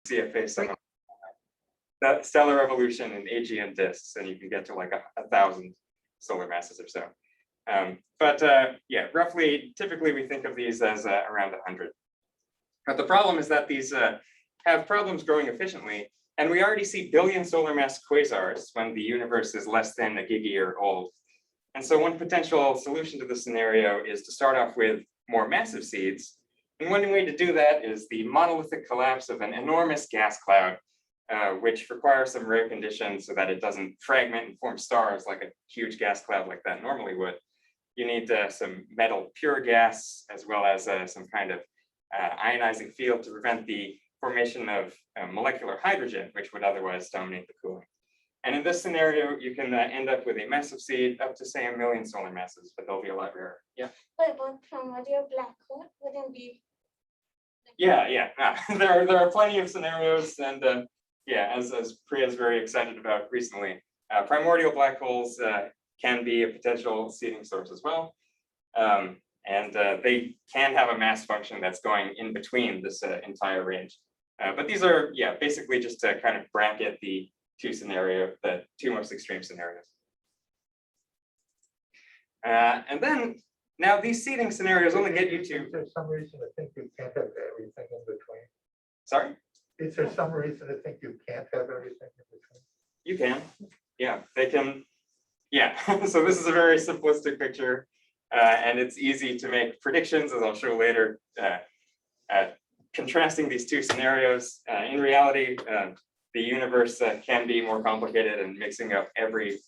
CFA sum of the stellar evolution in AGN disks, and you can get to like 1,000 solar masses or so. Yeah, roughly, typically we think of these as around 100. But the problem is that these have problems growing efficiently, and we already see billion solar mass quasars when the universe is less than a gigayear old. And so one potential solution to this scenario is to start off with more massive seeds. And one way to do that is the monolithic collapse of an enormous gas cloud, which requires some rare conditions so that it doesn't fragment and form stars like a huge gas cloud like that normally would. You need some metal pure gas, as well as some kind of ionizing field to prevent the formation of molecular hydrogen, which would otherwise dominate the cooling. And in this scenario, you can end up with a massive seed up to, say, 1 million solar masses, but they'll be a lot rarer. Yeah? What about primordial black hole? Wouldn't be... Yeah. There are plenty of scenarios, and yeah, as Priya is very excited about recently, primordial black holes can be a potential seeding source as well. And they can have a mass function that's going in between this entire range. But these are, yeah, basically just to kind of bracket the two most extreme scenarios. And then, now these seeding scenarios only get you to... Is there some reason to think you can't have everything in between? Sorry? Is there some reason to think you can't have everything in between? You can, yeah, they can, yeah. So this is a very simplistic picture, and it's easy to make predictions, as I'll show later, contrasting thhave these two scenarios. In reality, the universe can be more complicated, and mixing up every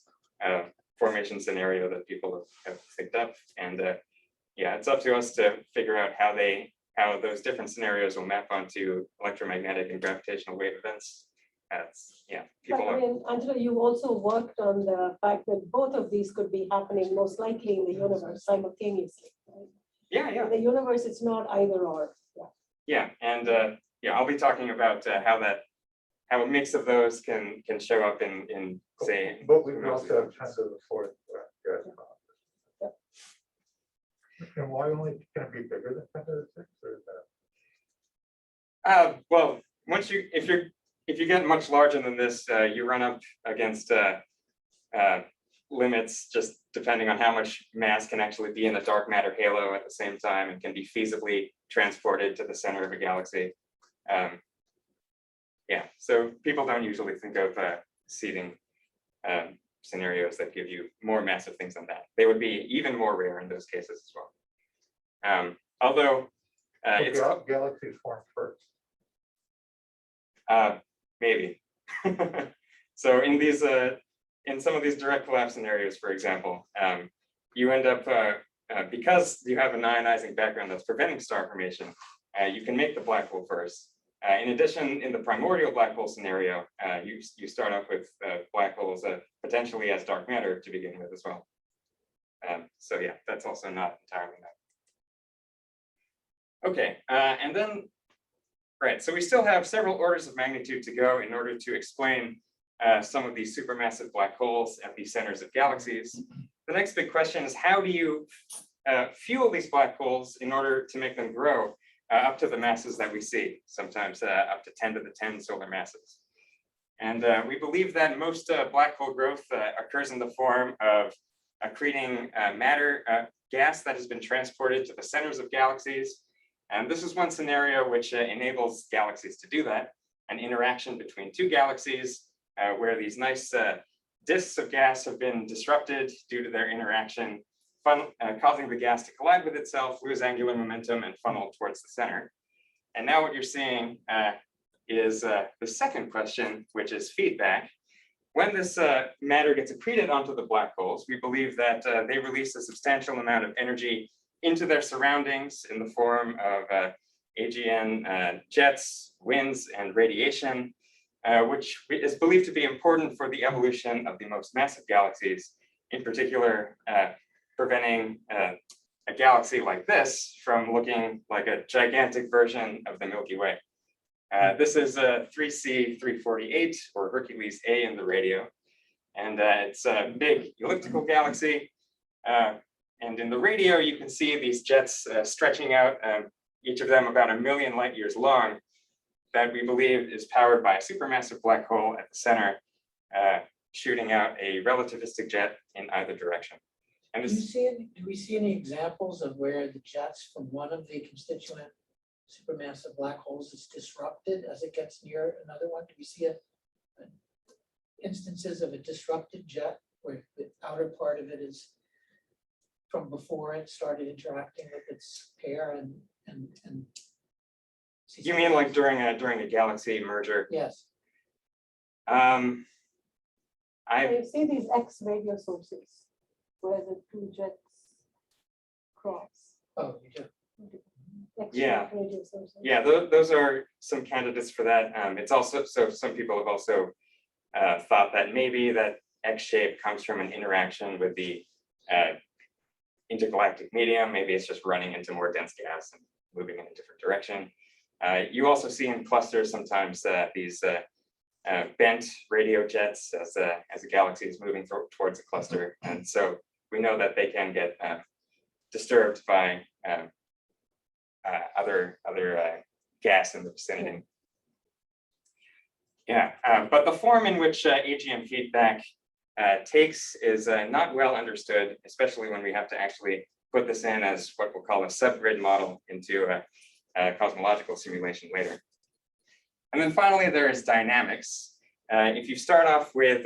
formation scenario that people have picked up. And yeah, it's up to us to figure out how those different scenarios will map onto electromagnetic and gravitational wave events. Yeah, people I mean, Angelo, you also worked on the fact that both of these could be happening most likely in the universe simultaneously. Right? Yeah. In the universe, it's not either or. Yeah, and yeah, I'll be talking about how a mix of those can show up in say. But we also have tons of the fourth gas cloud. And why only can it be bigger than 10 to the 6, or is that? Well, if you get much larger than this, you run up against limits just depending on how much mass can actually be in a dark matter halo at the same time and can be feasibly transported to the center of a galaxy. Yeah, so people don't usually think of seeding scenarios that give you more massive things than that. They would be even more rare in those cases as well. Although galaxies form first. Maybe. So in these, in some of these direct collapse scenarios, for example, you end up because you have an ionizing background that's preventing star formation. You can make the black hole first. In addition, in the primordial black hole scenario, you start off with black holes potentially as dark matter to begin with as well. So yeah, that's also not entirely known. Okay, and then, right, so we still have several orders of magnitude to go in order to explain some of these supermassive black holes at the centers of galaxies. The next big question is, how do you fuel these black holes in order to make them grow up to the masses that we see, sometimes up to 10 to the 10 solar masses. And we believe that most black hole growth occurs in the form of accreting gas that has been transported to the centers of galaxies. And this is one scenario which enables galaxies to do that, an interaction between two galaxies where these nice disks of gas have been disrupted due to their interaction, causing the gas to collide with itself, lose angular momentum, and funnel towards the center. And now what you're seeing is the second question, which is feedback. When this matter gets accreted onto the black holes, we believe that they release a substantial amount of energy into their surroundings in the form of AGN jets, winds, and radiation, which is believed to be important for the evolution of the most massive galaxies, in particular, preventing a galaxy like this from looking like a gigantic version of the Milky Way. This is a 3C348, or Hercules A in the radio, and it's a big elliptical galaxy. And in the radio, you can see these jets stretching out, each of them about 1 million light years long. that we believe is powered by a supermassive black hole at the center, shooting out a relativistic jet in either direction. And Do we see any examples of where the jets from one of the constituent supermassive black holes is disrupted as it gets near another one? Do we see instances of a disrupted jet where the outer part of it is from before it started interacting with its pair and you mean like during a galaxy merger? Yes. I see these X radio sources where the two jets cross. Oh, you do. Yeah. Radio sources. Yeah, those are some candidates for that. It's also, so some people have also thought that maybe that X shape comes from an interaction with the intergalactic medium. Maybe it's just running into more dense gas and moving in a different direction. You also see in clusters sometimes these bent radio jets as a galaxy is moving towards a cluster. And so we know that they can get disturbed by other gas in the vicinity. Yeah, but the form in which AGN feedback takes is not well understood, especially when we have to actually put this in as what we'll call a subgrid model into a cosmological simulation later. And then finally, there is dynamics. If you start off with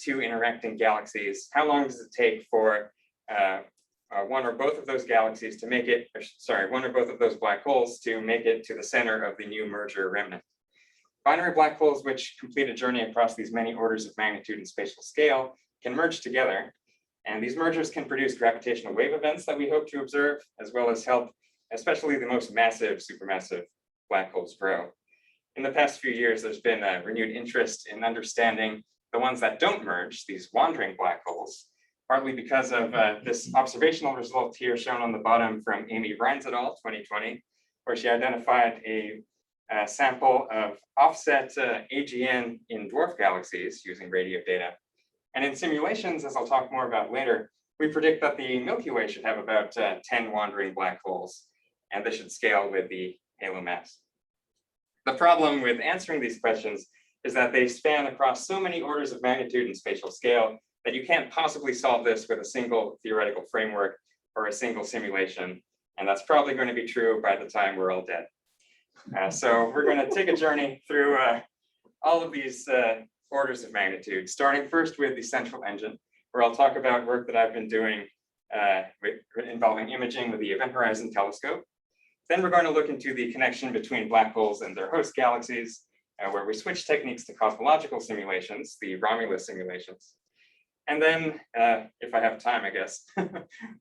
two interacting galaxies, how long does it take for one or both of those galaxies to make it, one or both of those black holes to make it to the center of the new merger remnant? Binary black holes, which complete a journey across these many orders of magnitude and spatial scale, can merge together. And these mergers can produce gravitational wave events that we hope to observe, as well as help, especially the most massive supermassive black holes grow. In the past few years, there's been a renewed interest in understanding the ones that don't merge, these wandering black holes, partly because of this observational result here shown on the bottom from Amy Rines et al. 2020, where she identified a sample of offset AGN in dwarf galaxies using radio data. And in simulations, as I'll talk more about later, we predict that the Milky Way should have about 10 wandering black holes, and this should scale with the halo mass. The problem with answering these questions is that they span across so many orders of magnitude and spatial scale that you can't possibly solve this with a single theoretical framework or a single simulation. And that's probably going to be true by the time we're all dead. So we're going to take a journey through all of these orders of magnitude, starting first with the central engine, where I'll talk about work that I've been doing involving imaging with the Event Horizon Telescope. Then we're going to look into the connection between black holes and their host galaxies, where we switch techniques to cosmological simulations, the Romulus simulations. And then, if I have time, I guess,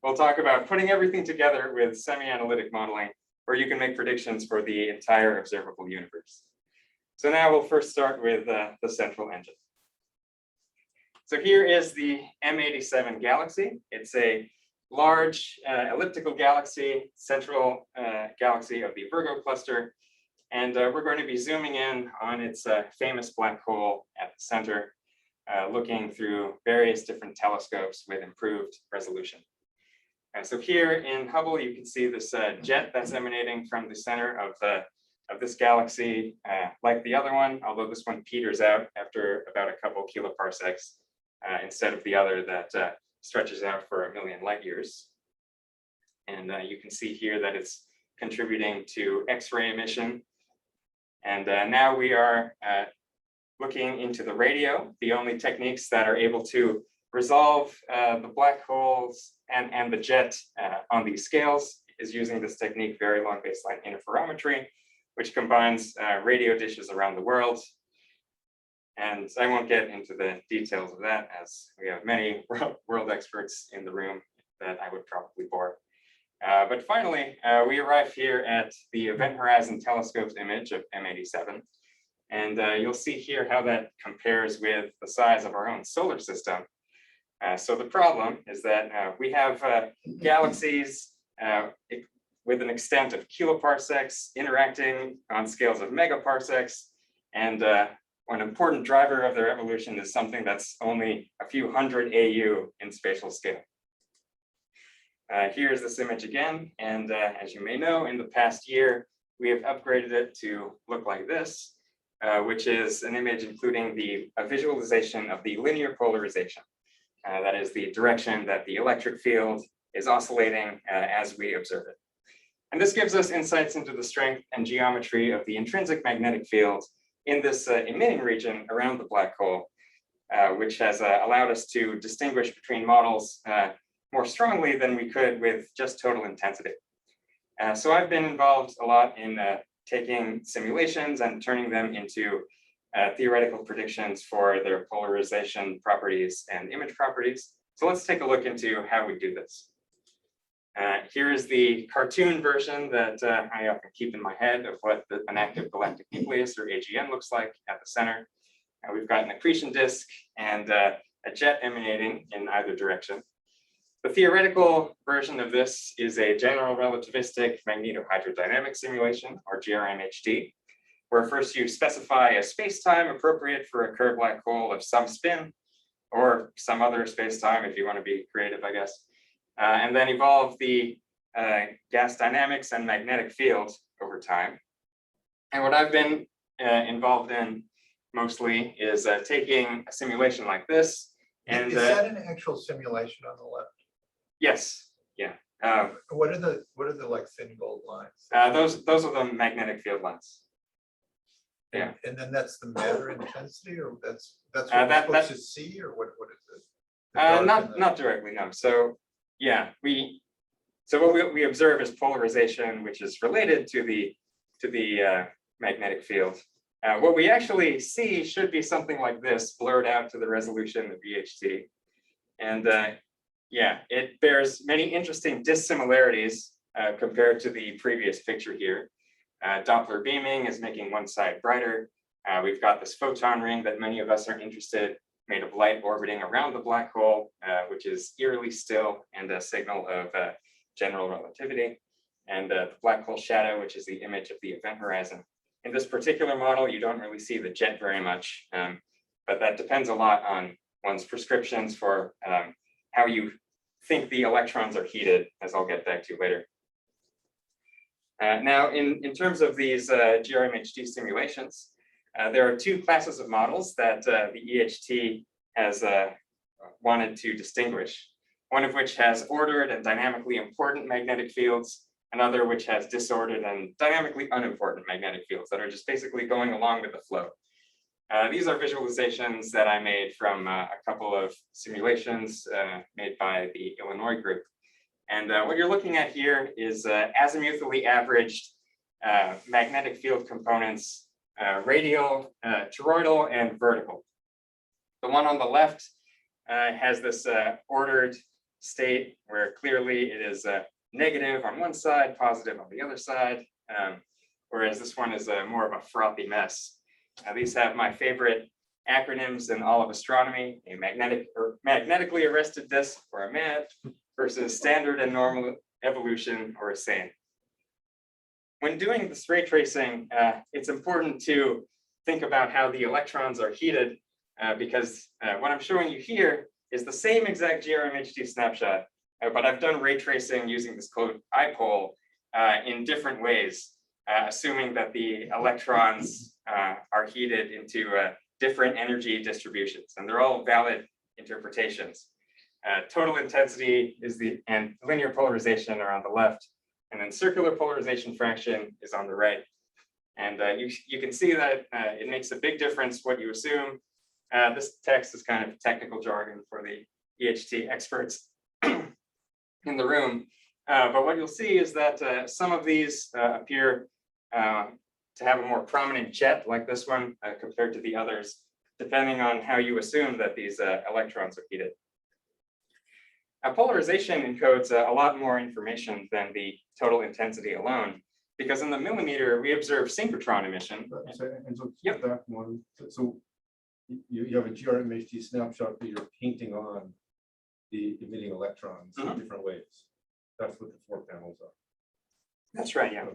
we'll talk about putting everything together with semi-analytic modeling, where you can make predictions for the entire observable universe. So now we'll first start with the central engine. So here is the M87 galaxy. It's a large elliptical galaxy, central galaxy of the Virgo cluster. And we're going to be zooming in on its famous black hole at the center, looking through various different telescopes with improved resolution. So here in Hubble, you can see this jet that's emanating from the center of this galaxy, like the other one, although this one peters out after about a couple kiloparsecs instead of the other that stretches out for 1 million light years. And you can see here that it's contributing to X-ray emission. And now we are looking into the radio, the only techniques that are able to resolve the black holes and the jet on these scales is using this technique, very long baseline interferometry, which combines radio dishes around the world. And I won't get into the details of that, as we have many world experts in the room that I would probably bore. But finally, we arrive here at the Event Horizon Telescope's image of M87. And you'll see here how that compares with the size of our own solar system. So the problem is that we have galaxies with an extent of kiloparsecs interacting on scales of megaparsecs. And an important driver of their evolution is something that's only a few hundred AU in spatial scale. Here's this image again. And as you may know, in the past year, we have upgraded it to look like this, which is an image including a visualization of the linear polarization. That is the direction that the electric field is oscillating as we observe it. And this gives us insights into the strength and geometry of the intrinsic magnetic field in this emitting region around the black hole, which has allowed us to distinguish between models more strongly than we could with just total intensity. So I've been involved a lot in taking simulations and turning them into theoretical predictions for their polarization properties and image properties. So let's take a look into how we do this. Here is the cartoon version that I often keep in my head of what an active galactic nucleus, or AGN, looks like at the center. We've got an accretion disk and a jet emanating in either direction. The theoretical version of this is a general relativistic magnetohydrodynamic simulation, or GRMHD, where first you specify a space-time appropriate for a curved black hole of some spin, or some other space-time if you want to be creative, I guess. And then evolve the gas dynamics and magnetic field over time. And what I've been involved in mostly is taking a simulation like this. And is that an actual simulation on the left? Yes, yeah. What are the like thin gold lines? Those are the magnetic field lines. Yeah. And then that's the matter intensity, or that's what we're supposed to see, or what is it? Not directly, no. So yeah, what we observe is polarization, which is related to the magnetic field. What we actually see should be something like this, blurred out to the resolution of VHT. And yeah, it bears many interesting dissimilarities compared to the previous picture here. Doppler beaming is making one side brighter. We've got this photon ring that many of us are interested, made of light orbiting around the black hole, which is eerily still and a signal of general relativity. And the black hole shadow, which is the image of the event horizon. In this particular model, you don't really see the jet very much, but that depends a lot on one's prescriptions for how you think the electrons are heated, as I'll get back to later. Now, in terms of these GRMHD simulations, there are two classes of models that the EHT has wanted to distinguish, one of which has ordered and dynamically important magnetic fields, another which has disordered and dynamically unimportant magnetic fields that are just basically going along with the flow. These are visualizations that I made from a couple of simulations made by the Illinois group. And what you're looking at here is azimuthally averaged magnetic field components, radial, toroidal, and vertical. The one on the left has this ordered state where clearly it is negative on one side, positive on the other side, whereas this one is more of a frothy mess. These have my favorite acronyms in all of astronomy: a magnetically arrested disk, or a MAD, versus standard and normal evolution, or a SANE. When doing this ray tracing, it's important to think about how the electrons are heated, because what I'm showing you here is the same exact GRMHD snapshot, but I've done ray tracing using this code IPOL in different ways, assuming that the electrons are heated into different energy distributions, and they're all valid interpretations. Total intensity is and linear polarization are on the left, and then circular polarization fraction is on the right. And you can see that it makes a big difference what you assume. This text is kind of technical jargon for the EHT experts in the room. But what you'll see is that some of these appear to have a more prominent jet like this one compared to the others, depending on how you assume that these electrons are heated. Polarization encodes a lot more information than the total intensity alone, because in the millimeter, we observe synchrotron emission. And so Yep. that one, so you have a GRMHD snapshot that you're painting on the emitting electrons in different ways. That's what the 4 panels are. That's right, yeah.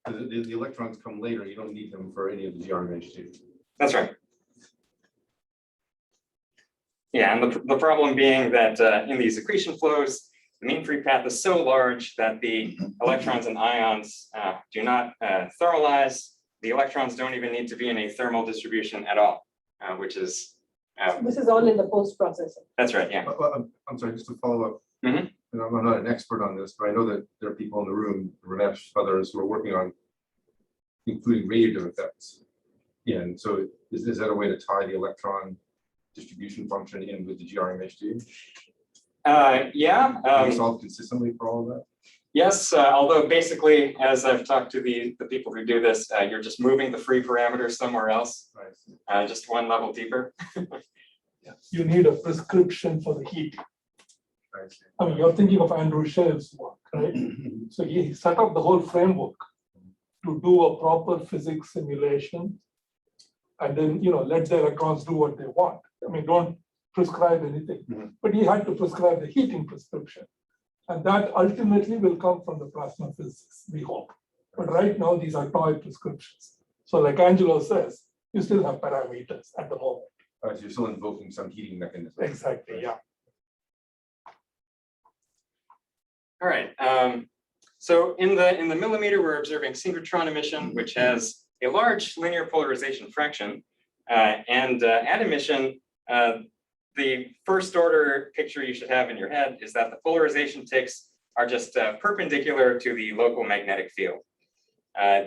The electrons come later. You don't need them for any of the GRMHD. That's right. Yeah, and the problem being that in these accretion flows, the mean free path is so large that the electrons and ions do not thermalize. The electrons don't even need to be in a thermal distribution at all, which is. This is all in the post-processing. That's right, yeah. I'm sorry, just to follow up. Mhm. And I'm not an expert on this, but I know that there are people in the room, Ramesh, others who are working on including radiative effects. Yeah, and so is that a way to tie the electron distribution function in with the GRMHD? Yeah. Can we solve consistently for all of that? Yes, although basically, as I've talked to the people who do this, you're just moving the free parameter somewhere else, Nice. just one level deeper. You need a prescription for the heat. I see. I mean, you're thinking of Andrew Shell's work, right? So he set up the whole framework to do a proper physics simulation, and then let the electrons do what they want. I mean, don't prescribe anything. Mhm. But he had to prescribe the heating prescription, and that ultimately will come from the plasma physics, we hope. But right now, these are toy prescriptions. So, like Angelo says, you still have parameters at the moment. So you're still invoking some heating mechanism. Exactly. Yeah. All right. So in the millimeter, we're observing synchrotron emission, which has a large linear polarization fraction, and at emission, the first order picture you should have in your head is that the polarization ticks are just perpendicular to the local magnetic field.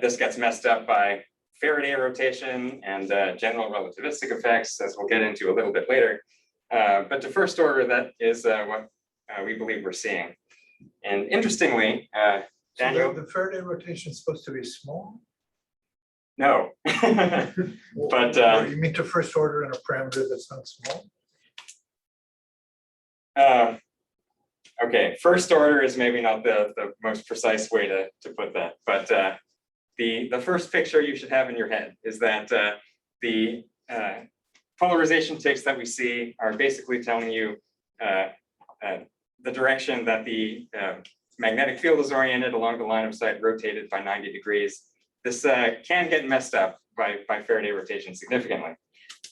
This gets messed up by Faraday rotation and general relativistic effects, as we'll get into a little bit later. But the first order, that is what we believe we're seeing. And interestingly, Daniel. So the Faraday rotation is supposed to be small? No. But you mean to first order in a parameter that's not small? Okay, first order is maybe not the most precise way to put that, but the first picture you should have in your head is that the polarization ticks that we see are basically telling you the direction that the magnetic field is oriented along the line of sight, rotated by 90 degrees. This can get messed up by Faraday rotation significantly.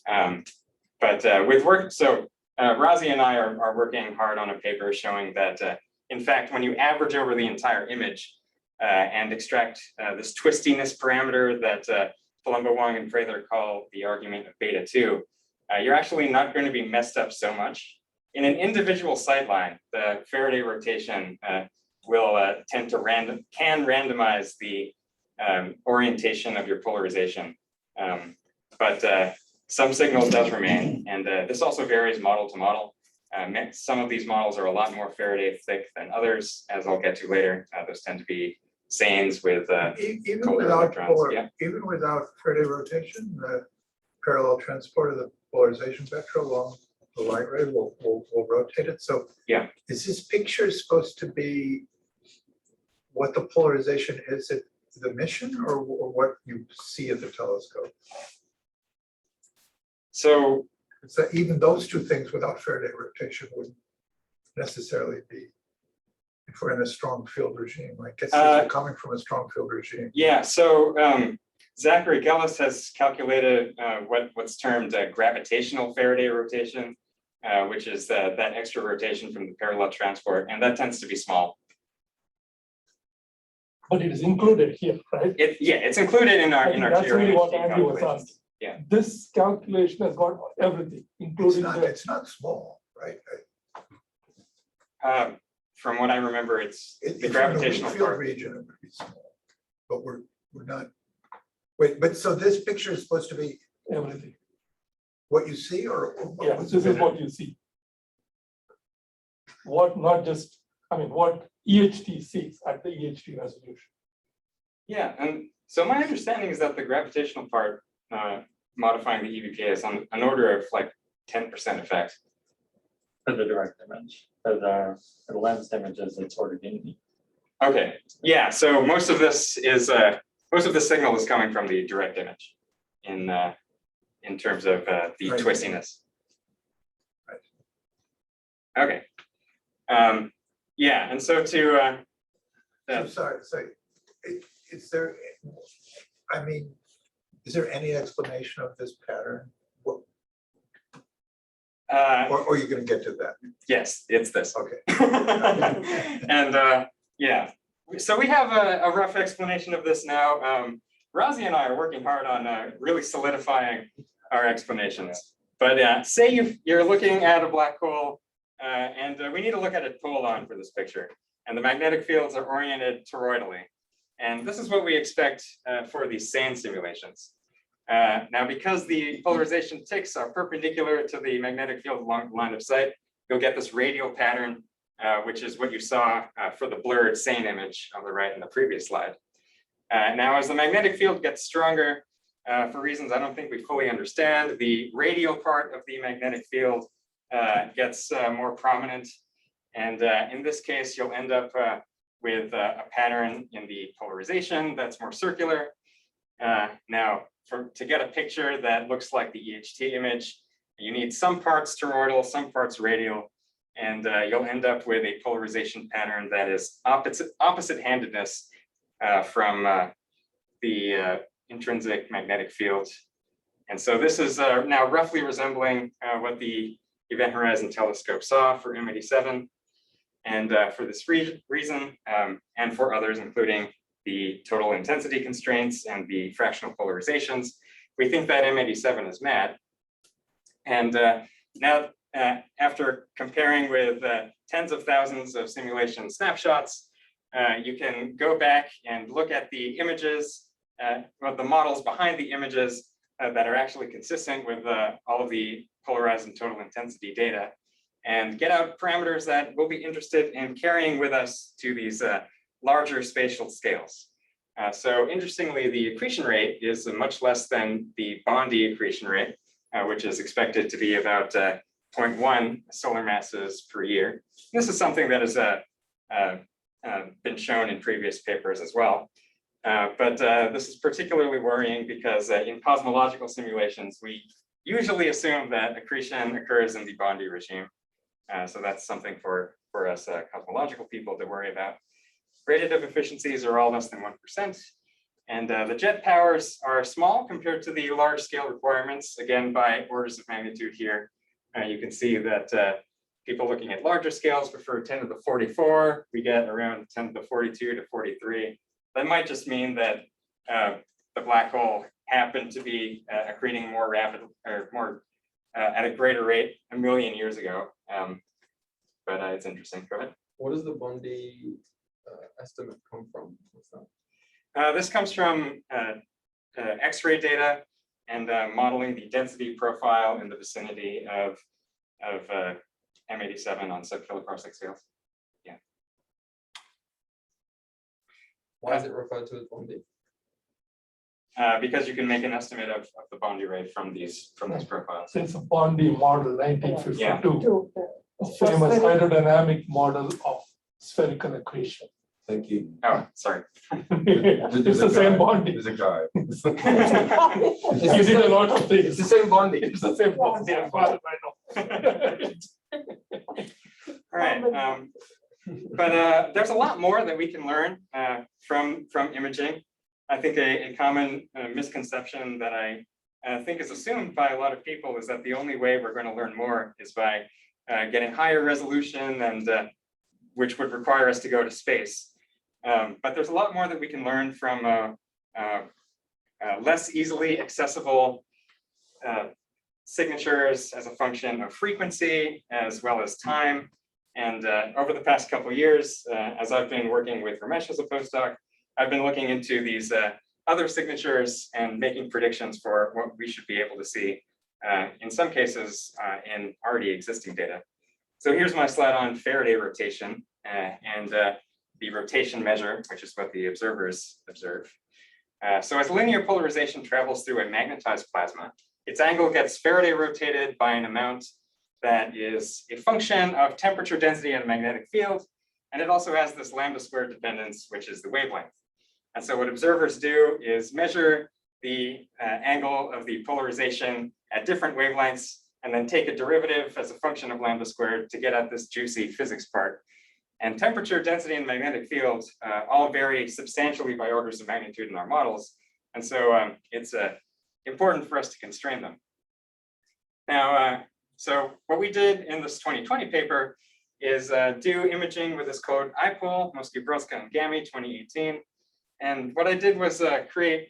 But with work, so Razi and I are working hard on a paper showing that, in fact, when you average over the entire image and extract this twistiness parameter that Palumbo, Wang, and Prather call the argument of beta 2, you're actually not going to be messed up so much. In an individual sightline, the Faraday rotation will tend to randomize the orientation of your polarization. But some signal does remain, and this also varies model to model. Some of these models are a lot more Faraday thick than others, as I'll get to later. Those tend to be sanes with Even colder without electrons. Yeah. even without Faraday rotation, the parallel transport of the polarization vector along the light ray will rotate it. So Yeah. is this picture supposed to be what the polarization is at the mission, or what you see at the telescope? So It's that even those two things without Faraday rotation wouldn't necessarily be, if we're in a strong field regime. I guess if you're coming from a strong field regime. yeah, so Zachary Gellis has calculated what's termed gravitational Faraday rotation, which is that extra rotation from the parallel transport, and that tends to be small. But it is included here, right? It's included in our That's really what GRMHD Andy was calculations. asking. Yeah. This calculation has got everything, including It's not small, right? From what I remember, it's If the you're in a weak gravitational field part. region, it would be small, but we're not. Wait, but so this picture is supposed to be everything. what you see, or what Yeah, was this is it? what you see. What not just, what EHT sees at the EHT resolution. Yeah, and so my understanding is that the gravitational part modifying the EVPA is on an order of like 10% effect. For the direct image, for the lens images, it's ordered unity. Okay, yeah, so most of this is most of the signal is coming from the direct image in terms of the Right. twistiness. Right. Okay. Yeah, and so to I'm sorry, is there, I mean, is there any explanation of this pattern? What, Or you're gonna get to that? Yes, it's this. Okay. And yeah, so we have a rough explanation of this now. Razi and I are working hard on really solidifying our explanations. But say you're looking at a black hole, and we need to look at it pole-on for this picture. And the magnetic fields are oriented toroidally. And this is what we expect for these sane simulations. Now, because the polarization ticks are perpendicular to the magnetic field along the line of sight, you'll get this radial pattern, which is what you saw for the blurred sane image on the right in the previous slide. Now, as the magnetic field gets stronger, for reasons I don't think we fully understand, the radial part of the magnetic field gets more prominent. And in this case, you'll end up with a pattern in the polarization that's more circular. Now, to get a picture that looks like the EHT image, you need some parts toroidal, some parts radial, and you'll end up with a polarization pattern that is opposite-handedness from the intrinsic magnetic field. And so this is now roughly resembling what the Event Horizon Telescope saw for M87. And for this reason, and for others, including the total intensity constraints and the fractional polarizations, we think that M87 is mad. And now, after comparing with tens of thousands of simulation snapshots, you can go back and look at the images, well, the models behind the images that are actually consistent with all of the polarized and total intensity data, and get out parameters that we'll be interested in carrying with us to these larger spatial scales. So interestingly, the accretion rate is much less than the Bondi accretion rate, which is expected to be about 0.1 solar masses per year. This is something that has been shown in previous papers as well. But this is particularly worrying because in cosmological simulations, we usually assume that accretion occurs in the Bondi regime. So that's something for us cosmological people to worry about. Radiative efficiencies are all less than 1%. And the jet powers are small compared to the large scale requirements, again, by orders of magnitude here. You can see that people looking at larger scales prefer 10 to the 44. We get around 10 to the 42 to 43. That might just mean that the black hole happened to be accreting more rapid or more at a greater rate 1 million years ago. But it's interesting. Go ahead. What does the Bondi estimate come from? What's that? This comes from X-ray data and modeling the density profile in the vicinity of M87 on sub-kiloparsec scales. Yeah. Why is it referred to as Bondi? Because you can make an estimate of the Bondi rate from these profiles. So it's a Bondi model, 1952. Yeah. A famous hydrodynamic model of spherical accretion. Thank you. Oh, sorry. It's the same Bondi. There's a guy. You did a lot of things. It's the same Bondi. It's the same Bondi as far as I know. All right. But there's a lot more that we can learn from imaging. I think a common misconception that I think is assumed by a lot of people is that the only way we're going to learn more is by getting higher resolution, and which would require us to go to space. But there's a lot more that we can learn from less easily accessible signatures as a function of frequency as well as time. And over the past couple of years, as I've been working with Ramesh as a postdoc, I've been looking into these other signatures and making predictions for what we should be able to see, in some cases, in already existing data. So here's my slide on Faraday rotation and the rotation measure, which is what the observers observe. So as linear polarization travels through a magnetized plasma, its angle gets Faraday rotated by an amount that is a function of temperature, density, and magnetic field. And it also has this lambda squared dependence, which is the wavelength. And so what observers do is measure the angle of the polarization at different wavelengths, and then take a derivative as a function of lambda squared to get at this juicy physics part. And temperature, density, and magnetic field all vary substantially by orders of magnitude in our models. And so it's important for us to constrain them. Now, So what we did in this 2020 paper is do imaging with this code IPOL, Mosky Brodska and GAMI 2018. And what I did was create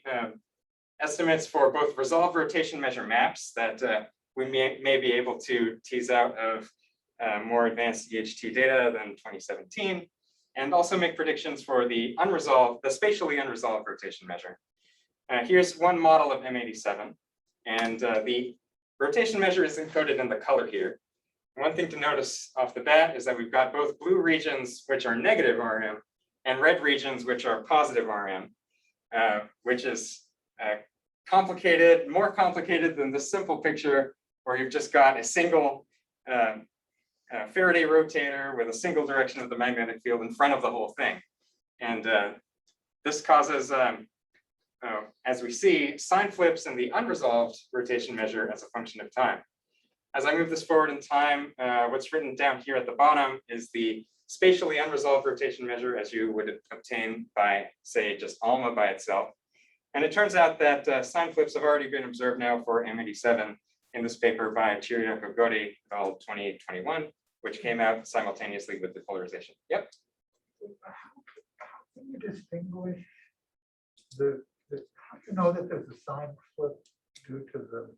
estimates for both resolved rotation measure maps that we may be able to tease out of more advanced EHT data than 2017, and also make predictions for the spatially unresolved rotation measure. Here's one model of M87, and the rotation measure is encoded in the color here. One thing to notice off the bat is that we've got both blue regions, which are negative RM, and red regions, which are positive RM, which is complicated, more complicated than the simple picture where you've just got a single Faraday rotator with a single direction of the magnetic field in front of the whole thing. And this causes, as we see, sign flips in the unresolved rotation measure as a function of time. As I move this forward in time, what's written down here at the bottom is the spatially unresolved rotation measure as you would obtain by, say, just ALMA by itself. And it turns out that sign flips have already been observed now for M87 in this paper by Chiriaco Gori, called 2021, which came out simultaneously with the polarization. Yep. How can you distinguish how do you know that there's a sign flip due to the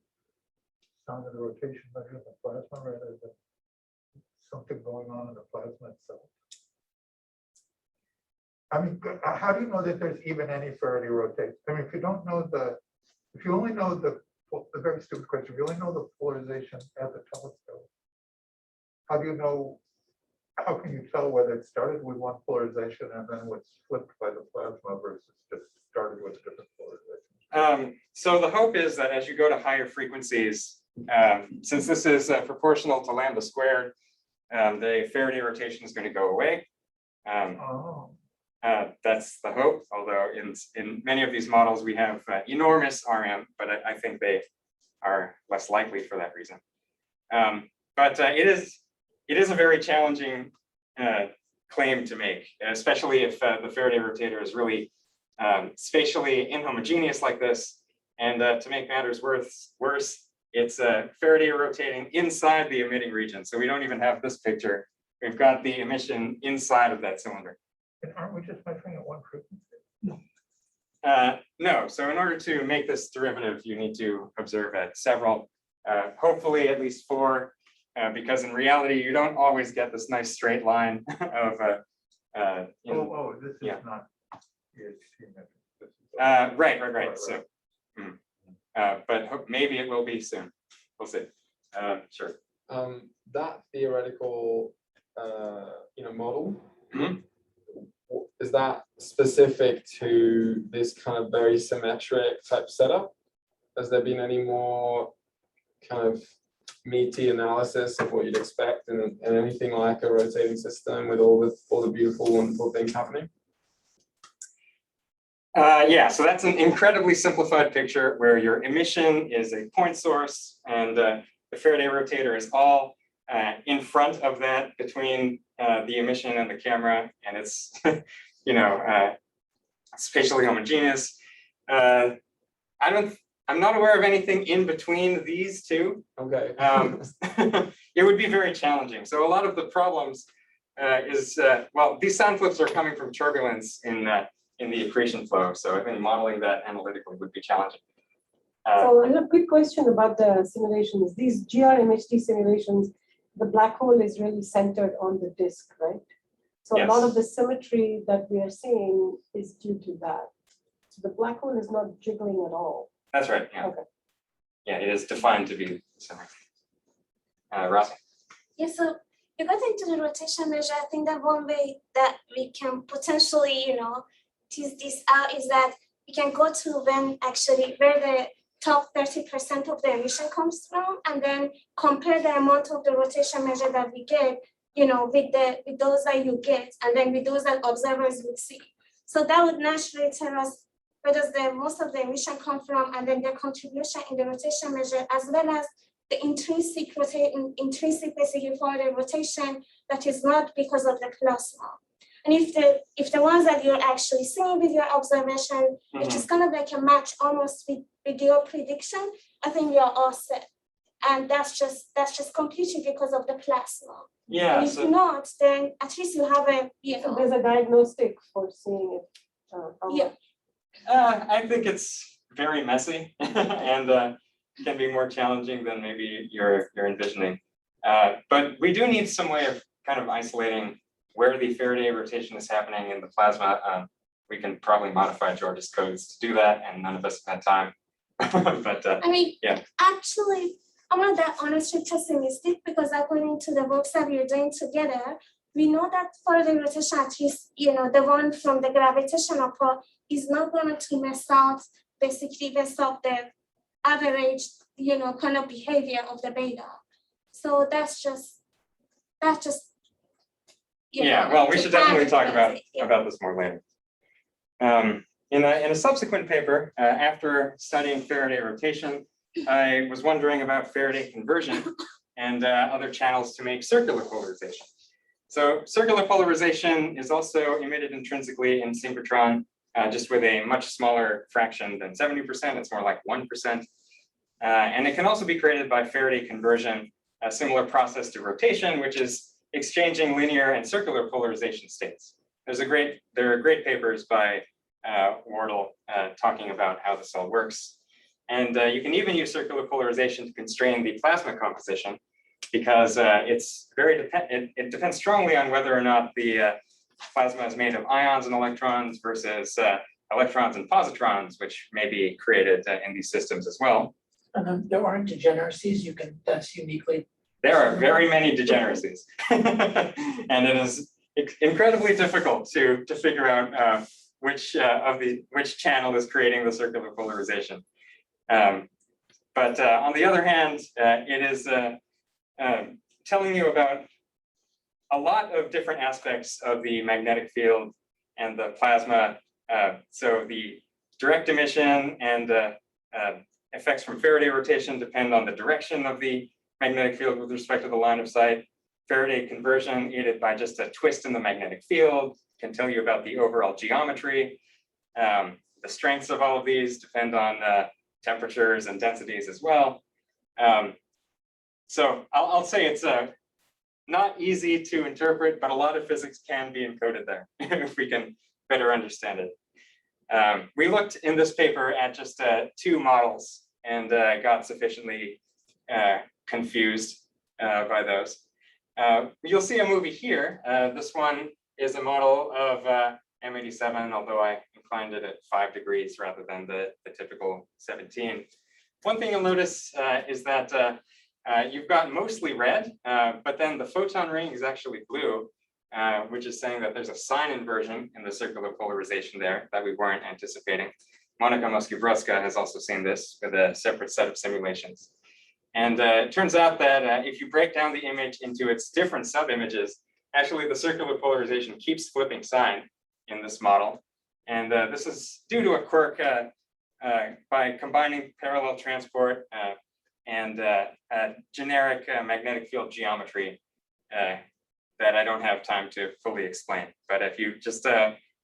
sound of the rotation measure of the plasma rather than something going on in the plasma itself? I mean, how do you know that there's even any Faraday rotation? I mean, if you only know the very stupid question, if you only know the polarization at the telescope, how can you tell whether it started with one polarization and then was flipped by the plasma versus just started with a different polarization? So the hope is that as you go to higher frequencies, since this is proportional to lambda squared, the Faraday rotation is going to go away. That's the hope, although in many of these models we have enormous RM, but I think they are less likely for that reason. But it is a very challenging claim to make, especially if the Faraday rotator is really spatially inhomogeneous like this. And to make matters worse, it's Faraday rotating inside the emitting region. So we don't even have this picture. We've got the emission inside of that cylinder. And aren't we just measuring at one frequency? No, so in order to make this derivative, you need to observe at several, hopefully at least 4, because in reality, you don't always get this nice straight line of, this is not EHT. right. So, but maybe it will be soon. We'll see. Sure. That theoretical, model, is that specific to this kind of very symmetric type setup? Has there been any more kind of meaty analysis of what you'd expect in anything like a rotating system with all the beautiful, wonderful things happening? Yeah, so that's an incredibly simplified picture where your emission is a point source and the Faraday rotator is all in front of that between the emission and the camera, and it's spatially homogeneous. I'm not aware of anything in between these two. Okay. It would be very challenging. So a lot of the problems is these sound flips are coming from turbulence in the accretion flow. So I think modeling that analytically would be challenging. So I have a quick question about the simulations. These GR-MHD simulations, the black hole is really centered on the disk, right? So Yes. a lot of the symmetry that we are seeing is due to that. So the black hole is not jiggling at all. That's right. Yeah. Okay. Yeah, it is defined to be similar. Rossi? Yeah, so you got into the rotation measure. I think that one way that we can potentially, tease this out is that we can go to where the top 30% of the emission comes from, and then compare the amount of the rotation measure that we get, with those that you get, and then with those that observers would see. So that would naturally tell us where does most of the emission come from, and then their contribution in the rotation measure, as well as the intrinsic basically for the rotation that is not because of the plasma. And if the ones that you're actually seeing with your observation, which is kind of like a match almost with your prediction, I think we are all set. and that's just completely because of the plasma. Yeah, And if so not, then at least you have a, So there's a diagnostic for seeing it. How Yeah. much. I think it's very messy and can be more challenging than maybe you're envisioning. But we do need some way of kind of isolating where the Faraday rotation is happening in the plasma. We can probably modify George's codes to do that, and none of us have had time. But I mean, yeah. actually, I'm not that honestly pessimistic because according to the works that we're doing together, we know that for the rotation, at least, the one from the gravitational pole is not going to mess up the average, kind of behavior of the beta. So that's just. Yeah, well, we should definitely talk about Yeah. this more later. In a subsequent paper, after studying Faraday rotation, I was wondering about Faraday conversion and other channels to make circular polarization. So circular polarization is also emitted intrinsically in synchrotron, just with a much smaller fraction than 70%. It's more like 1%. And it can also be created by Faraday conversion, a similar process to rotation, which is exchanging linear and circular polarization states. There are great papers by Wardle talking about how this all works. And you can even use circular polarization to constrain the plasma composition, because it depends strongly on whether or not the plasma is made of ions and electrons versus electrons and positrons, which may be created in these systems as well. And there aren't degeneracies that's uniquely. There are very many degeneracies, and it is incredibly difficult to figure out which channel is creating the circular polarization. But on the other hand, it is telling you about a lot of different aspects of the magnetic field and the plasma. So the direct emission and effects from Faraday rotation depend on the direction of the magnetic field with respect to the line of sight. Faraday conversion, aided by just a twist in the magnetic field, can tell you about the overall geometry. The strengths of all of these depend on temperatures and densities as well. So I'll say it's not easy to interpret, but a lot of physics can be encoded there if we can better understand it. We looked in this paper at just 2 models and got sufficiently confused by those. You'll see a movie here. This one is a model of M87, although I inclined it at 5 degrees rather than the typical 17. One thing you'll notice is that you've got mostly red, but then the photon ring is actually blue, which is saying that there's a sign inversion in the circular polarization there that we weren't anticipating. Monika Moskibrowska has also seen this with a separate set of simulations. And it turns out that if you break down the image into its different sub-images, actually the circular polarization keeps flipping sign in this model. And this is due to a quirk by combining parallel transport and generic magnetic field geometry that I don't have time to fully explain. But if you just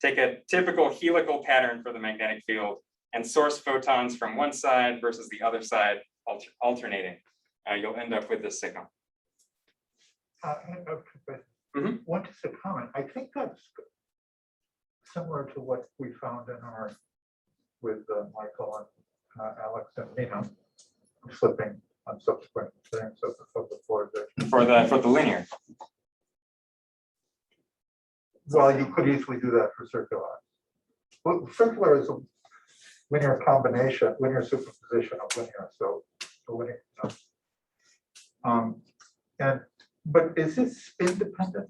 take a typical helical pattern for the magnetic field and source photons from one side versus the other side, alternating, you'll end up with this signal. One just a comment. I think that's similar to what we found in with Michael and Alex and Nina, flipping on subsequent things of the polarization. For the linear. Well, you could easily do that for circular. Well, circular is a linear combination, linear superposition of linear. So linear. But is this spin dependent?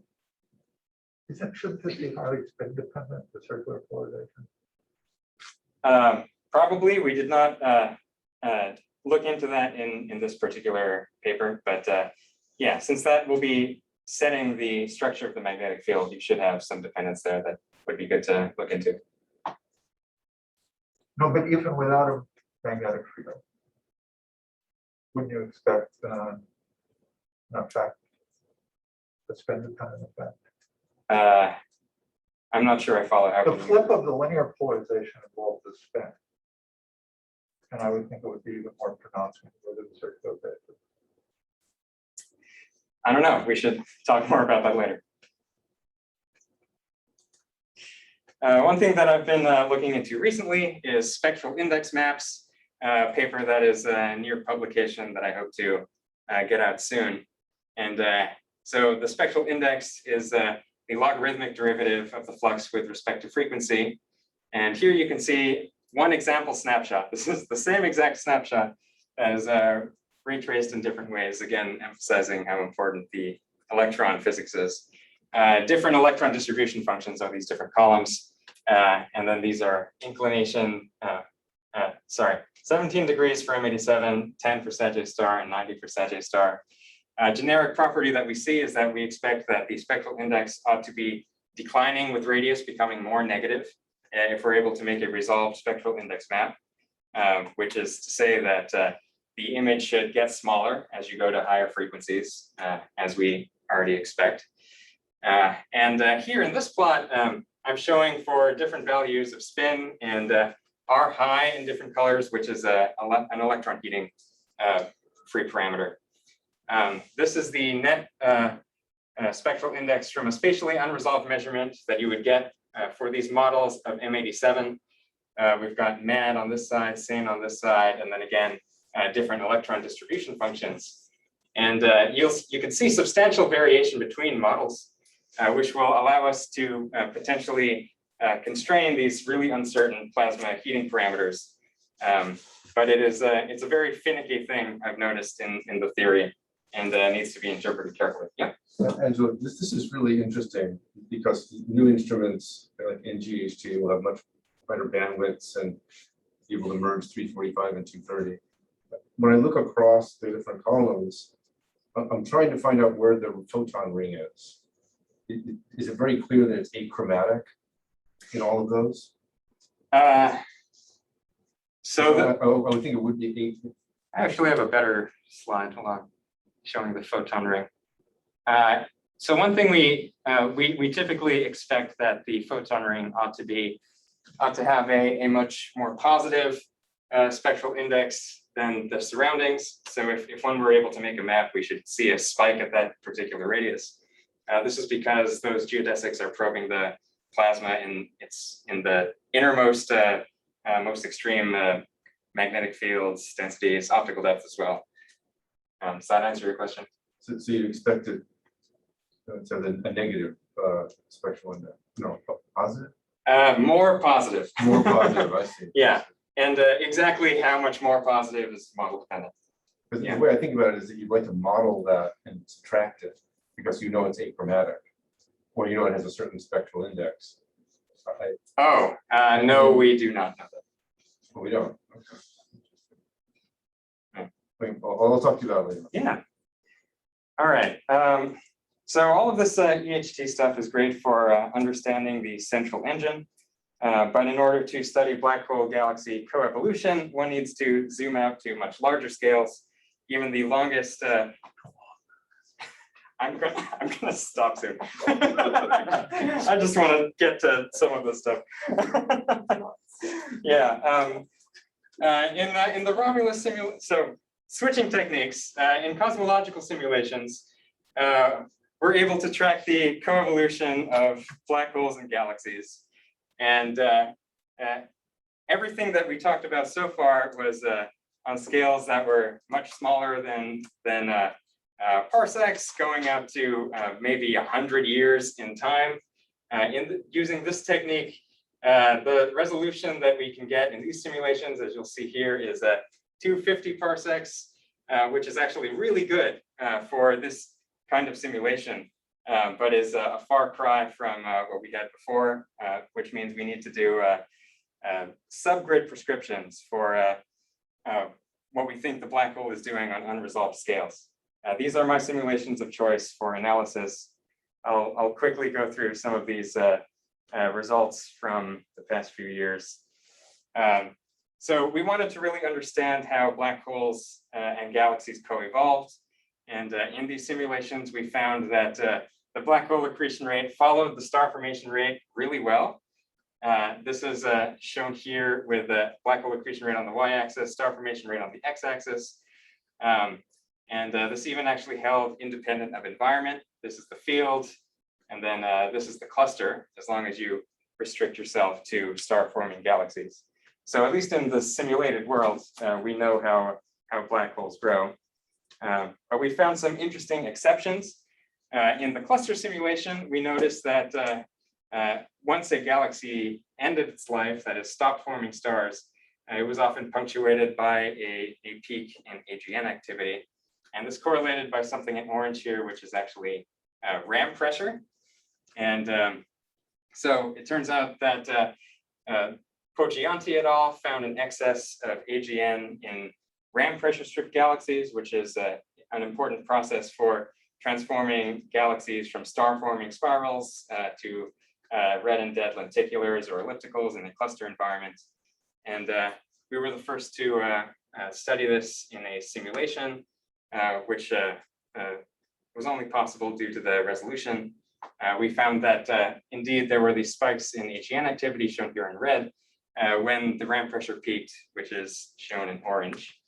Shouldn't this be highly spin dependent, the circular polarization? Probably. We did not look into that in this particular paper, but yeah, since that will be setting the structure of the magnetic field, you should have some dependence there that would be good to look into. No, but even without a magnetic field, wouldn't you expect an effect, a spin dependent effect? I'm not sure I follow. The flip of the linear polarization involves a spin. And I would think it would be even more pronounced with the circular basis. I don't know. We should talk more about that later. One thing that I've been looking into recently is spectral index maps, a paper that is near publication that I hope to get out soon. And so the spectral index is the logarithmic derivative of the flux with respect to frequency. And here you can see one example snapshot. This is the same exact snapshot as retraced in different ways, again, emphasizing how important the electron physics is. Different electron distribution functions are these different columns. And then these are inclination, 17 degrees for M87, 10 for Sagittarius star, and 90 for Sagittarius star. Generic property that we see is that we expect that the spectral index ought to be declining with radius, becoming more negative, if we're able to make a resolved spectral index map, which is to say that the image should get smaller as you go to higher frequencies, as we already expect. And here in this plot, I'm showing for different values of spin and R high in different colors, which is an electron heating free parameter. This is the net spectral index from a spatially unresolved measurement that you would get for these models of M87. We've got MAD on this side, SANE on this side, and then again, different electron distribution functions. And you can see substantial variation between models, which will allow us to potentially constrain these really uncertain plasma heating parameters. But it's a very finicky thing I've noticed in the theory, and needs to be interpreted carefully. Yeah. Angelo, this is really interesting because new instruments like NGHT will have much better bandwidths and be able to merge 345 and 230. When I look across the different columns, I'm trying to find out where the photon ring is. Is it very clear that it's achromatic in all of those? I would think it would be. I actually have a better slide. Hold on, showing the photon ring. So one thing we typically expect that the photon ring ought to have a much more positive spectral index than the surroundings. So if one were able to make a map, we should see a spike at that particular radius. This is because those geodesics are probing the plasma in the innermost, most extreme magnetic fields, densities, optical depth as well. Does that answer your question? So you expect it to have a negative spectral index? No, positive? More positive. More positive, I see. Yeah, and exactly how much more positive is model dependent. Because Yeah. the way I think about it is that you'd like to model that and subtract it because you know it's achromatic, or you know it has a certain spectral index. No, we do not know that. Well, we don't. Okay. I'll talk to you about it later. Yeah. All right. So all of this EHT stuff is great for understanding the central engine. But in order to study black hole galaxy coevolution, one needs to zoom out to much larger scales. Even the longest. I'm gonna stop soon. I just want to get to some of this stuff. Yeah. In the Romulus simulation, so switching techniques in cosmological simulations, we're able to track the coevolution of black holes and galaxies, and everything that we talked about so far was on scales that were much smaller than parsecs, going out to maybe 100 years in time. Using this technique, the resolution that we can get in these simulations, as you'll see here, is 250 parsecs, which is actually really good for this kind of simulation, but is a far cry from what we had before, which means we need to do subgrid prescriptions for what we think the black hole is doing on unresolved scales. These are my simulations of choice for analysis. I'll quickly go through some of these results from the past few years. So we wanted to really understand how black holes and galaxies co-evolved. And in these simulations, we found that the black hole accretion rate followed the star formation rate really well. This is shown here with the black hole accretion rate on the y-axis, star formation rate on the x-axis. And this even actually held independent of environment. This is the field, and then this is the cluster, as long as you restrict yourself to star-forming galaxies. So at least in the simulated world, we know how black holes grow. But we found some interesting exceptions. In the cluster simulation, we noticed that once a galaxy ended its life, that is, stopped forming stars, it was often punctuated by a peak in AGN activity. And this correlated by something in orange here, which is actually ram pressure. And so it turns out that Poggianti et al. Found an excess of AGN in ram pressure stripped galaxies, which is an important process for transforming galaxies from star-forming spirals to red and dead lenticulars or ellipticals in a cluster environment. And we were the first to study this in a simulation, which was only possible due to the resolution. We found that indeed there were these spikes in AGN activity shown here in red when the ram pressure peaked, which is shown in orange.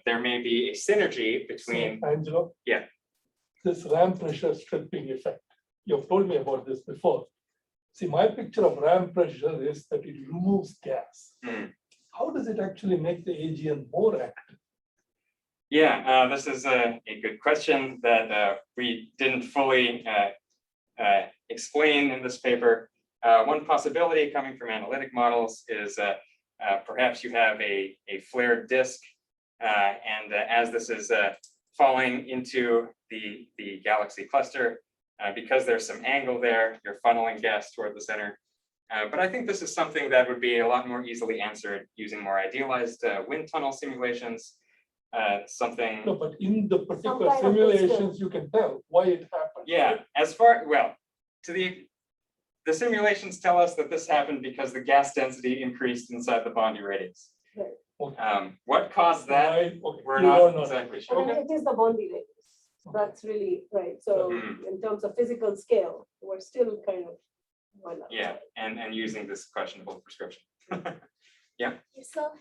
There may be a synergy between. So, Angelo? Yeah. This ram pressure stripping effect. You've told me about this before. See, my picture of ram pressure is that it removes gas. How does it actually make the AGN more active? Yeah, this is a good question that we didn't fully explain in this paper. One possibility coming from analytic models is perhaps you have a flared disk, and as this is falling into the galaxy cluster, because there's some angle there, you're funneling gas toward the center. But I think this is something that would be a lot more easily answered using more idealized wind tunnel simulations. Something. No, but in the particular Some kind of simulations, you can tell why it happened. Yeah, as far, well, to the simulations tell us that this happened because the gas density increased inside the Bondi radius. Right. Okay. What caused that? Why? Okay. We're You not don't know. exactly I sure. mean, it is the Bondi radius. That's really right. So Mhm. in terms of physical scale, we're still kind of well Yeah, and using this questionable prescription. So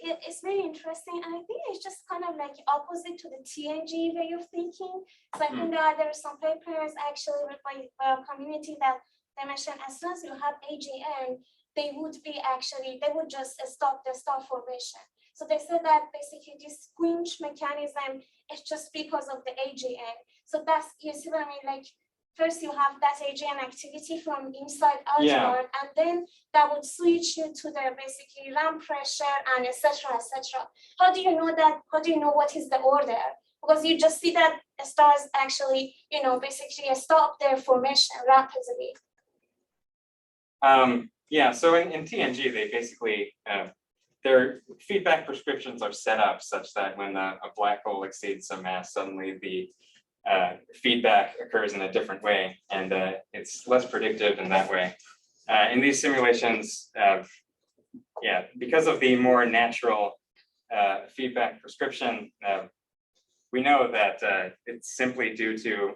it's very interesting, and I think it's just kind of like opposite to the TNG way of thinking. So I think that there are some papers actually written by community that they mentioned as soon as you have AGN, they would just stop the star formation. So they said that basically this squinch mechanism is just because of the AGN. So that's, you see what I mean? Like first you have that AGN activity from inside Algebra, and then that would switch you to the basically ram pressure and etc. etc. How do you know that? How do you know what is the order? Because you just see that stars actually, basically stop their formation rapidly. Yeah, so in TNG, they basically, their feedback prescriptions are set up such that when a black hole exceeds some mass, suddenly the feedback occurs in a different way, and it's less predictive in that way. In these simulations, because of the more natural feedback prescription, we know that it's simply due to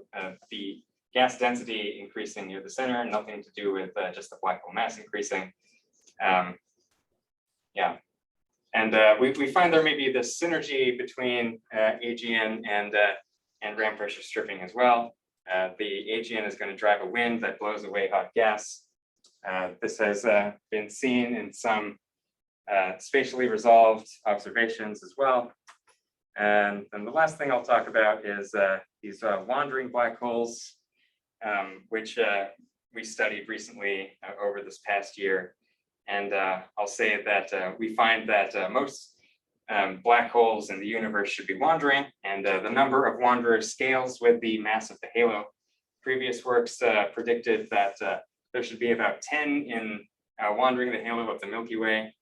the gas density increasing near the center, nothing to do with just the black hole mass increasing. And we find there may be this synergy between AGN and ram pressure stripping as well. The AGN is going to drive a wind that blows away hot gas. This has been seen in some spatially resolved observations as well. And then the last thing I'll talk about is these wandering black holes, which we studied recently over this past year. And I'll say that we find that most black holes in the universe should be wandering, and the number of wanderers scales with the mass of the halo. Previous works predicted that there should be about 10 in wandering the halo of the Milky Way,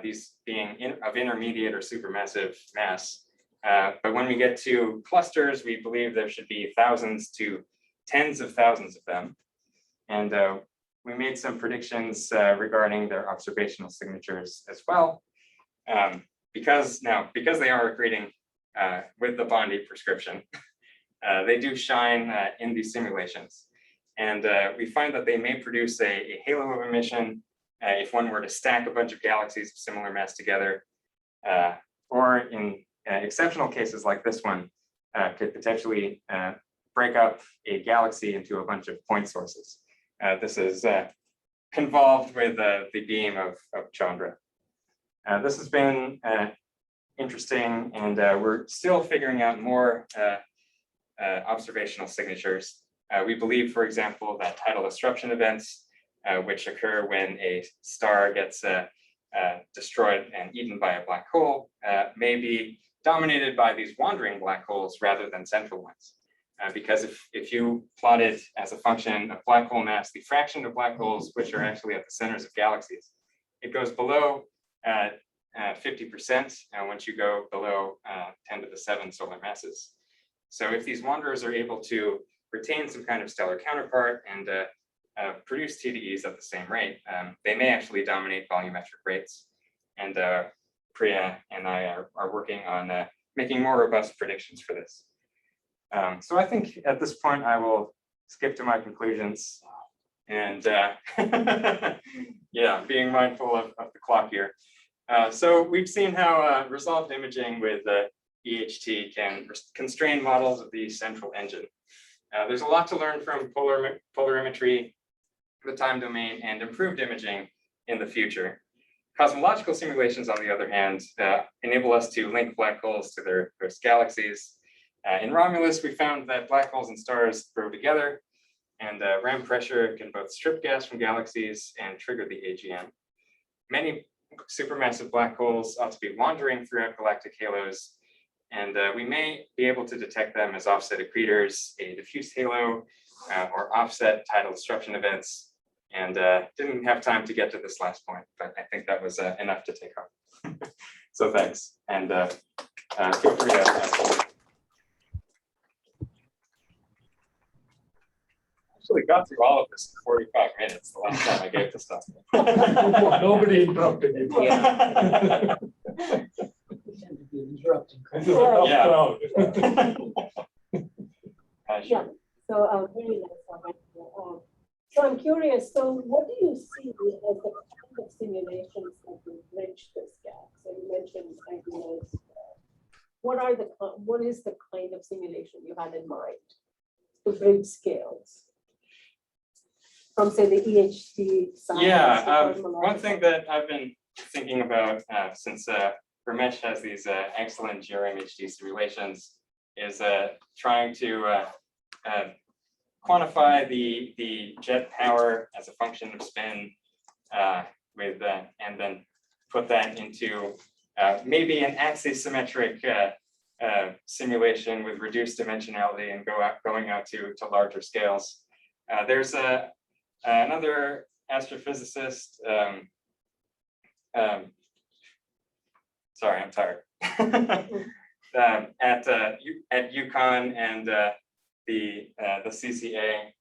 these being of intermediate or supermassive mass. But when we get to clusters, we believe there should be thousands to tens of thousands of them. And we made some predictions regarding their observational signatures as well. Because they are agreeing with the Bondi prescription, they do shine in these simulations. And we find that they may produce a halo of emission if one were to stack a bunch of galaxies of similar mass together, or exceptional cases like this one could potentially break up a galaxy into a bunch of point sources. This is convolved with the beam of Chandra. This has been interesting, and we're still figuring out more observational signatures. We believe, for example, that tidal disruption events, which occur when a star gets destroyed and eaten by a black hole, may be dominated by these wandering black holes rather than central ones. Because if you plotted as a function of black hole mass, the fraction of black holes which are actually at the centers of galaxies, it goes below 50% once you go below 10 to the 7 solar masses. So if these wanderers are able to retain some kind of stellar counterpart and produce TDEs at the same rate, they may actually dominate volumetric rates. And Priya and I are working on making more robust predictions for this. So I think at this point I will skip to my conclusions and yeah, being mindful of the clock here. So we've seen how resolved imaging with EHT can constrain models of the central engine. There's a lot to learn from polarimetry, the time domain, and improved imaging in the future. Cosmological simulations, on the other hand, enable us to link black holes to their galaxies. In Romulus, we found that black holes and stars grow together, and ram pressure can both strip gas from galaxies and trigger the AGN. Many supermassive black holes ought to be wandering throughout galactic halos, and we may be able to detect them as offset accretors, a diffuse halo, or offset tidal disruption events. And didn't have time to get to this last point, but I think that was enough to take home. So thanks, and feel free to ask. Actually got through all of this in 45 minutes the last time I gave this stuff. Nobody interrupted you. Yeah. Interrupting. Yeah. Yeah. So very nice. So I'm curious, so what do you see as the kind of simulations that will bridge this gap? So you mentioned ideas. What is the kind of simulation you had in mind to bridge scales? From say the EHT science. Yeah, one thing that I've been thinking about since Ramesh has these excellent GRMHD simulations is trying to quantify the jet power as a function of spin and then put that into maybe an axisymmetric simulation with reduced dimensionality and going out to larger scales. There's another astrophysicist. Sorry, I'm tired. At UConn and the CCA,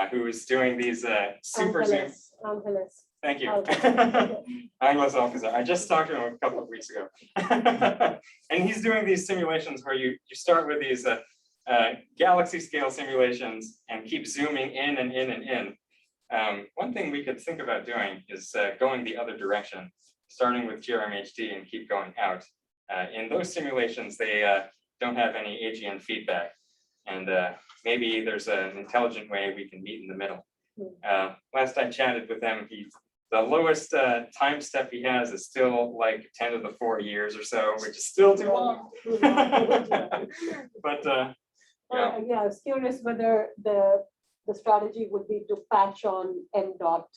who is doing these super zoom. Angeles. Thank you. Okay. Angeles Alcazar. I just talked to him a couple of weeks ago. And he's doing these simulations where you start with these galaxy scale simulations and keep zooming in and in and in. One thing we could think about doing is going the other direction, starting with GRMHD and keep going out. In those simulations, they don't have any AGN feedback. And maybe there's an intelligent way we can meet in the middle. Last I chatted with him, the lowest time step he has is still like 10 to the 4 years or so, which is still too long. But yeah. Yeah, I was curious whether the strategy would be to patch on M dot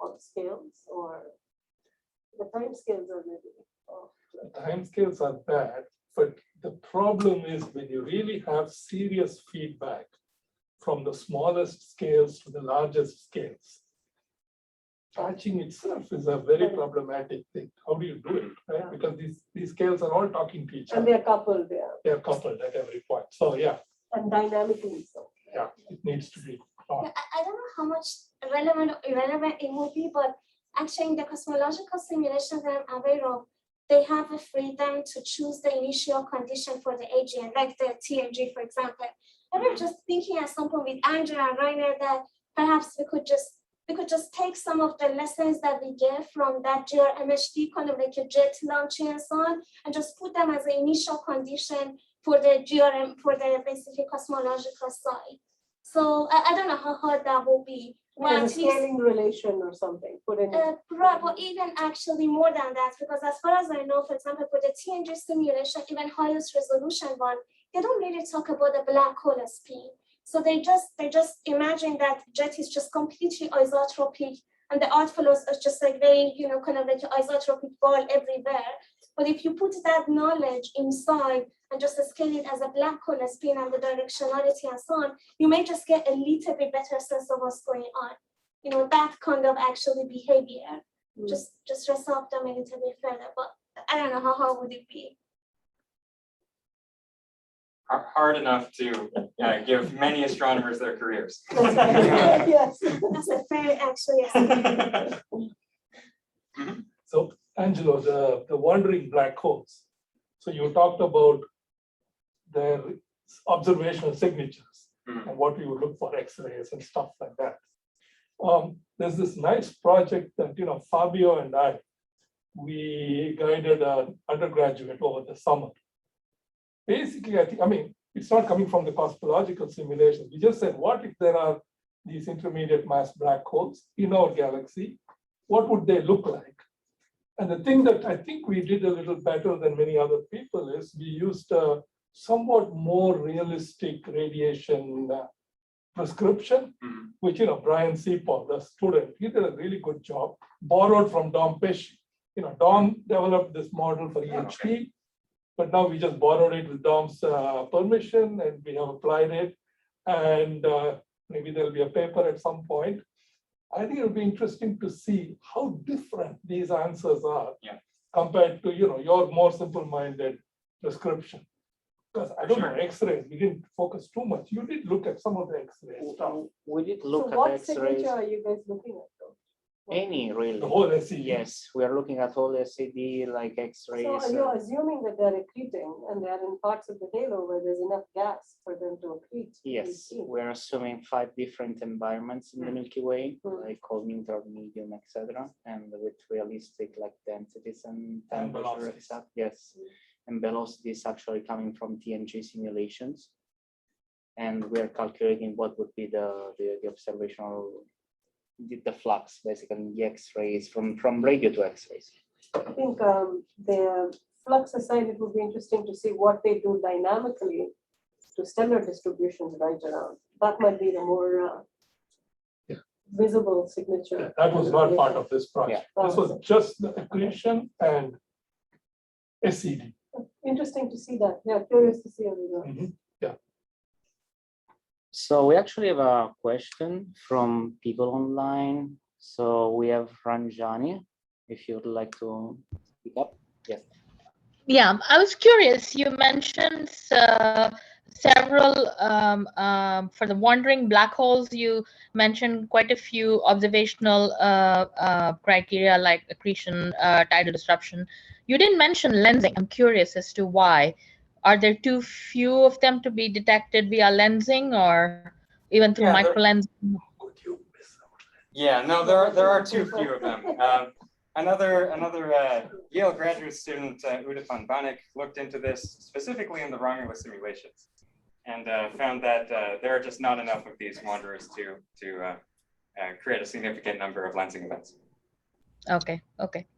on scales, or the time scales are maybe off. The timescales are bad, but the problem is when you really have serious feedback from the smallest scales to the largest scales, patching itself is a very problematic thing. How do you do it, right? Yeah. Because these scales are all talking to each And other. they're coupled there. They're coupled at every point. So yeah, And dynamically so. yeah, it needs to be. Yeah, I don't know how much relevant or irrelevant it will be, but actually in the cosmological simulations that I'm aware of, they have a freedom to choose the initial condition for the AGN, like the TMG, for example. I was just thinking at some point with Angelo and Rainer that perhaps we could just we could just take some of the lessons that we get from that GRMHD, kind of like a jet launching and so on, and just put them as an initial condition for the GRM, for the basically cosmological side. So I don't know how hard that will be. Well, a scaling relation or something, put in. But even actually more than that, because as far as I know, for example, for the TNG simulation, even highest resolution one, they don't really talk about the black hole spin. So they just imagine that jet is just completely isotropic, and the outflows are just like very, kind of like an isotropic ball everywhere. But if you put that knowledge inside and just scale it as a black hole spin and the directionality and so on, you may just get a little bit better sense of what's going on. That kind of actually behavior. Just resolve them a little bit further. But I don't know how hard would it be. Hard enough to give many astronomers their careers. Yes. That's a fair actually. So Angelo, the wandering black holes. So you talked about their observational signatures and what we would look for X-rays and stuff like that. There's this nice project that Fabio and we guided an undergraduate over the summer. Basically, I mean, it's not coming from the cosmological simulations. We just said, what if there are these intermediate mass black holes in our galaxy? What would they look like? And the thing that I think we did a little better than many other people is we used a somewhat more realistic radiation prescription, which Brian Seapaul, the student, he did a really good job, borrowed from Dom Pesci. Dom developed this model for EHT, but now we just borrowed it with Dom's permission, and we have applied it. And maybe there'll be a paper at some point. I think it'll be interesting to see how different these answers are compared to your more simple-minded prescription. Because I don't know, X-rays, we didn't focus too much. You did look at some of the X-ray stuff. We did So look at what X-rays. signature are you guys looking at though? Any really. The whole SED. Yes, we are looking at all SED like X-rays. So are you assuming that they're accreting and they're in parts of the halo where there's enough gas for them to accrete? to be Yes, seen? we're assuming 5 different environments in the Milky Way, like cold, neutral, medium, etc., and with realistic like densities and temperature. velocities. Yes, and velocity is actually coming from TNG simulations, and we are calculating what would be the observational, the flux, basically the X-rays from radio to X-rays. I think the flux aside, it would be interesting to see what they do dynamically to stellar distributions right around. That might be the more visible signature. That was not part of this project. This was just the accretion and SED. Interesting to see that. Yeah, curious to see how they go. So we actually have a question from people online. So we have Ranjani, if you would like to speak up. Yes. Yeah, I was curious. You mentioned several for the wandering black holes. You mentioned quite a few observational criteria like accretion, tidal disruption. You didn't mention lensing. I'm curious as to why. Are there too few of them to be detected via lensing, or even through microlensing? Yeah, no, there are too few of them. Another Yale graduate student, Uda van Banek, looked into this specifically in the Romulus simulations, and found that there are just not enough of these wanderers to create a significant number of lensing events. Okay,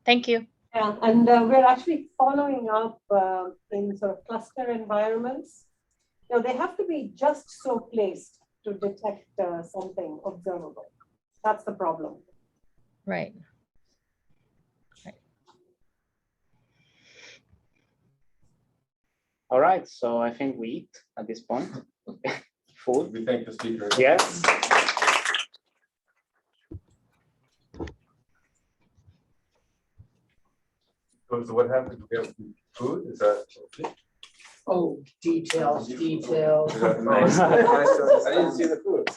thank you. Yeah, and we're actually following up in sort of cluster environments. They have to be just so placed to detect something observable. That's the problem. Right. All right, so I think we eat at this point. Food. We thank the speaker. Yes. So what happened? We have food? Is that? Oh, details. Is that nice? I didn't see the food.